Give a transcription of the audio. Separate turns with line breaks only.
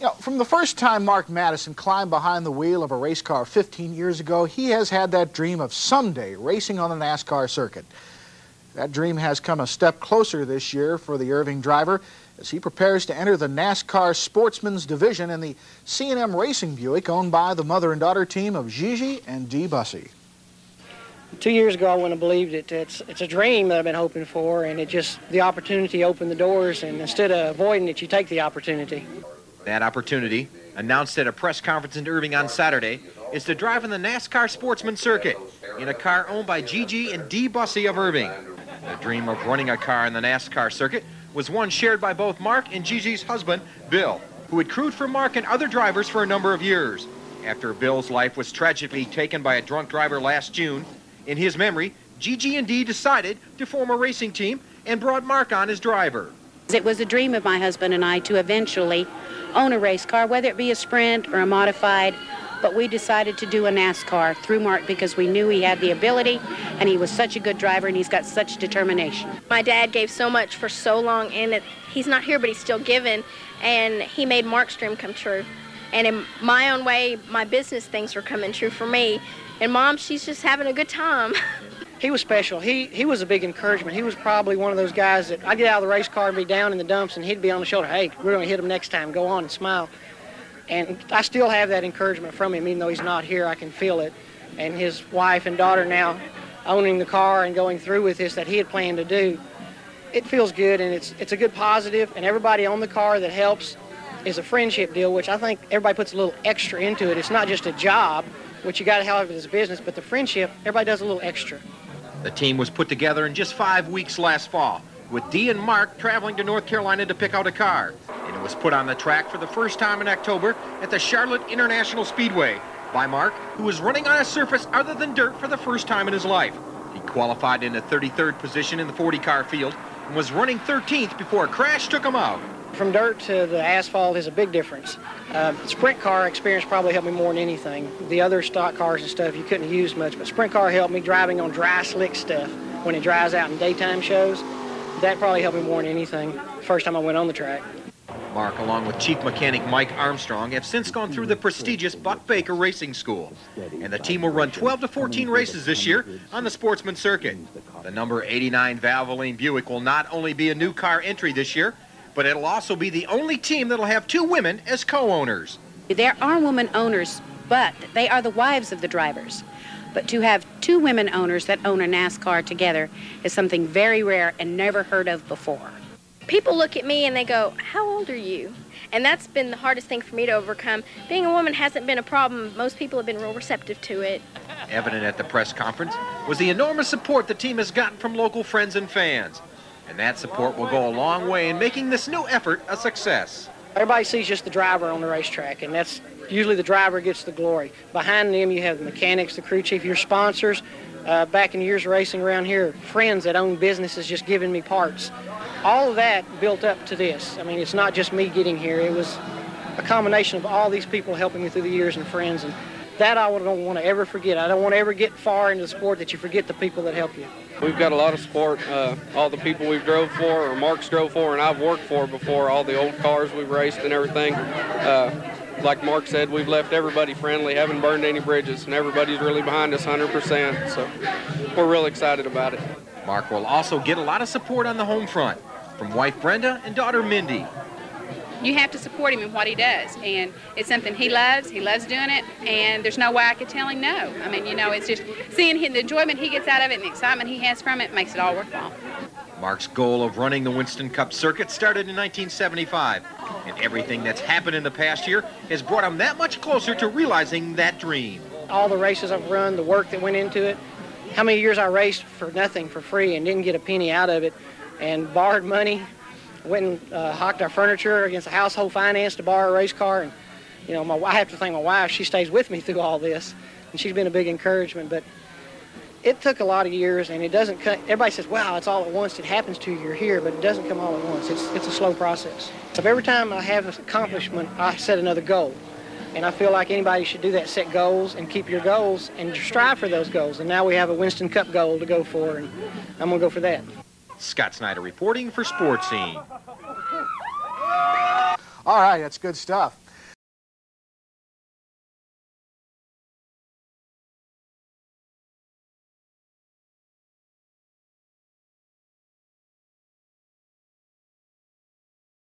You know, from the first time Mark Madison climbed behind the wheel of a race car 15 years ago, he has had that dream of someday racing on the NASCAR circuit. That dream has come a step closer this year for the Irving driver as he prepares to enter the NASCAR Sportsman's division in the C&M Racing Buick owned by the mother and daughter team of Gigi and Dee Bussey.
2 years ago, I wouldn't have believed it. It's a dream that I've been hoping for, and the opportunity opened the doors, and instead of avoiding it, you take the opportunity.
That opportunity, announced at a press conference in Irving on Saturday, is to drive in the NASCAR Sportsman circuit in a car owned by Gigi and Dee Bussey of Irving. The dream of running a car in the NASCAR circuit was one shared by both Mark and Gigi's husband, Bill, who had crewed for Mark and other drivers for a number of years. After Bill's life was tragically taken by a drunk driver last June, in his memory, Gigi and Dee decided to form a racing team and brought Mark on as driver.
It was a dream of my husband and I to eventually own a race car, whether it be a Sprint or a modified, but we decided to do a NASCAR through Mark because we knew he had the ability and he was such a good driver and he's got such determination.
My dad gave so much for so long, and he's not here, but he's still giving, and he made Mark's dream come true. And in my own way, my business things were coming true for me. And Mom, she's just having a good time.
He was special. He was a big encouragement. He was probably one of those guys that I'd get out of the race car and be down in the dumps, and he'd be on the shoulder, hey, we're going to hit him next time, go on and smile. And I still have that encouragement from him, even though he's not here, I can feel it. And his wife and daughter now owning the car and going through with this that he had planned to do, it feels good, and it's a good positive, and everybody on the car that helps is a friendship deal, which I think everybody puts a little extra into it. It's not just a job, which you got to have as a business, but the friendship, everybody does a little extra.
The team was put together in just 5 weeks last fall, with Dee and Mark traveling to North Carolina to pick out a car. And it was put on the track for the first time in October at the Charlotte International Speedway by Mark, who was running on a surface other than dirt for the first time in his life. He qualified in the 33rd position in the 40-car field and was running 13th before a crash took him out.
From dirt to the asphalt is a big difference. Sprint car experience probably helped me more than anything. The other stock cars and stuff you couldn't use much, but sprint car helped me driving on dry, slick stuff when it dries out in daytime shows. That probably helped me more than anything first time I went on the track.
Mark, along with Chief Mechanic Mike Armstrong, have since gone through the prestigious Buck Baker Racing School. And the team will run 12 to 14 races this year on the Sportsman circuit. The number 89 Valvoline Buick will not only be a new car entry this year, but it'll also be the only team that'll have 2 women as co-owners.
There are women owners, but they are the wives of the drivers. But to have 2 women owners that own a NASCAR together is something very rare and never heard of before.
People look at me and they go, how old are you? And that's been the hardest thing for me to overcome. Being a woman hasn't been a problem. Most people have been real receptive to it.
Evident at the press conference was the enormous support the team has gotten from local friends and fans. And that support will go a long way in making this new effort a success.
Everybody sees just the driver on the racetrack, and that's usually the driver gets the glory. Behind them, you have the mechanics, the crew chief, your sponsors. Back in years of racing around here, friends that own businesses just giving me parts. All of that built up to this. I mean, it's not just me getting here. It was a combination of all these people helping me through the years and friends, and that I don't want to ever forget. I don't want to ever get far into the sport that you forget the people that help you.
We've got a lot of support. All the people we've drove for, or Mark's drove for, and I've worked for before, all the old cars we've raced and everything. Like Mark said, we've left everybody friendly, haven't burned any bridges, and everybody's really behind us 100%, so we're real excited about it.
Mark will also get a lot of support on the home front from wife Brenda and daughter Mindy.
You have to support him in what he does, and it's something he loves doing it, and there's no way I could tell him no. I mean, you know, it's just seeing the enjoyment he gets out of it and the excitement he has from it makes it all worthwhile.
Mark's goal of running the Winston Cup circuit started in 1975, and everything that's happened in the past year has brought him that much closer to realizing that dream.
All the races I've run, the work that went into it, how many years I raced for nothing, for free, and didn't get a penny out of it, and borrowed money, went and hocked our furniture against the household finance to borrow a race car. And, you know, I have to thank my wife. She stays with me through all this, and she's been a big encouragement. But it took a lot of years, and it doesn't come. Everybody says, wow, it's all at once. It happens to you. You're here, but it doesn't come all at once. It's a slow process. So every time I have an accomplishment, I set another goal. And I feel like anybody should do that, set goals and keep your goals and strive for those goals. And now we have a Winston Cup goal to go for, and I'm going to go for that.
Scott Snyder reporting for Sports Scene.
All right, that's good stuff.